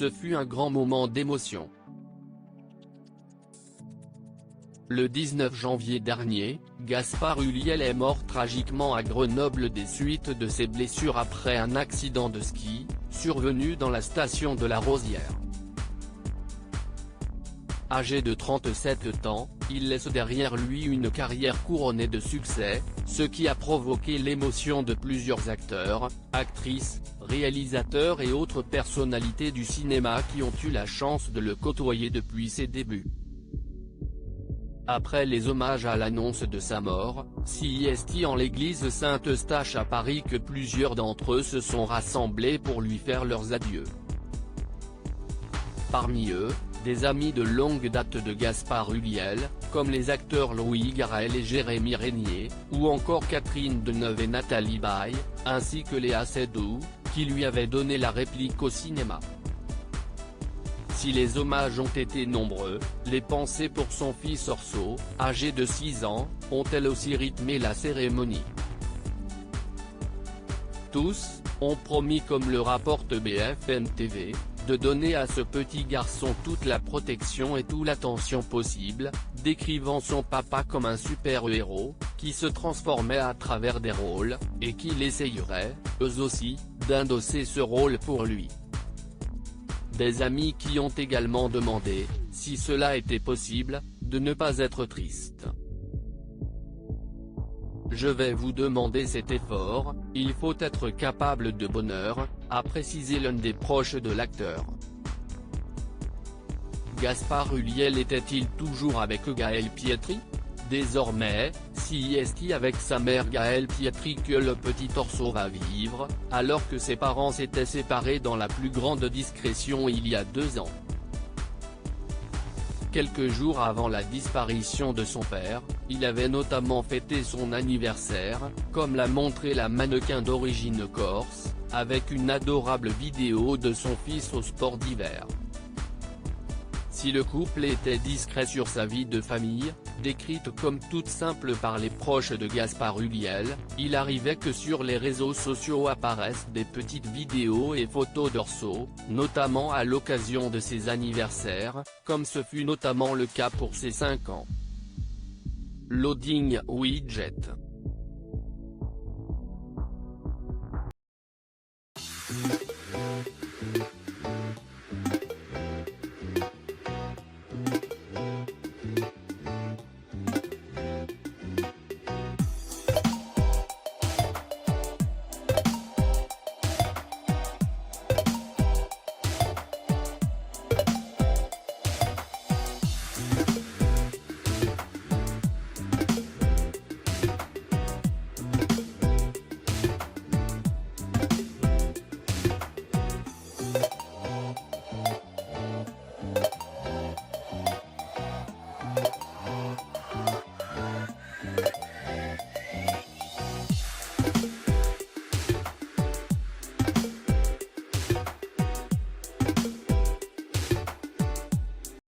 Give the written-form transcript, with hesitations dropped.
Ce fut un grand moment d'émotion. Le 19 janvier dernier, Gaspard Ulliel est mort tragiquement à Grenoble des suites de ses blessures après un accident de ski, survenu dans la station de la Rosière. Âgé de 37 ans, il laisse derrière lui une carrière couronnée de succès, ce qui a provoqué l'émotion de plusieurs acteurs, actrices, réalisateurs et autres personnalités du cinéma qui ont eu la chance de le côtoyer depuis ses débuts. Après les hommages à l'annonce de sa mort, c'est en l'église Saint-Eustache à Paris que plusieurs d'entre eux se sont rassemblés pour lui faire leurs adieux. Parmi eux, des amis de longue date de Gaspard Ulliel, comme les acteurs Louis Garrel et Jérémy Régnier, ou encore Catherine Deneuve et Nathalie Baye, ainsi que Léa Seydoux, qui lui avait donné la réplique au cinéma. Si les hommages ont été nombreux, les pensées pour son fils Orso, âgé de 6 ans, ont elles aussi rythmé la cérémonie. Tous ont promis, comme le rapporte BFM TV, de donner à ce petit garçon toute la protection et toute l'attention possible, décrivant son papa comme un super-héros, qui se transformait à travers des rôles, et qu'il essayerait, eux aussi, d'endosser ce rôle pour lui. Des amis qui ont également demandé, si cela était possible, de ne pas être triste. Je vais vous demander cet effort, il faut être capable de bonheur, a précisé l'un des proches de l'acteur. Gaspard Ulliel était-il toujours avec Gaël Pietri? Désormais, c'est avec sa mère Gaël Pietri que le petit Orso va vivre, alors que ses parents s'étaient séparés dans la plus grande discrétion il y a 2 ans. Quelques jours avant la disparition de son père, il avait notamment fêté son anniversaire, comme l'a montré la mannequin d'origine corse, avec une adorable vidéo de son fils au sport d'hiver. Si le couple était discret sur sa vie de famille, décrite comme toute simple par les proches de Gaspard Ulliel, il arrivait que sur les réseaux sociaux apparaissent des petites vidéos et photos d'Orso, notamment à l'occasion de ses anniversaires, comme ce fut notamment le cas pour ses 5 ans. Loading Widget.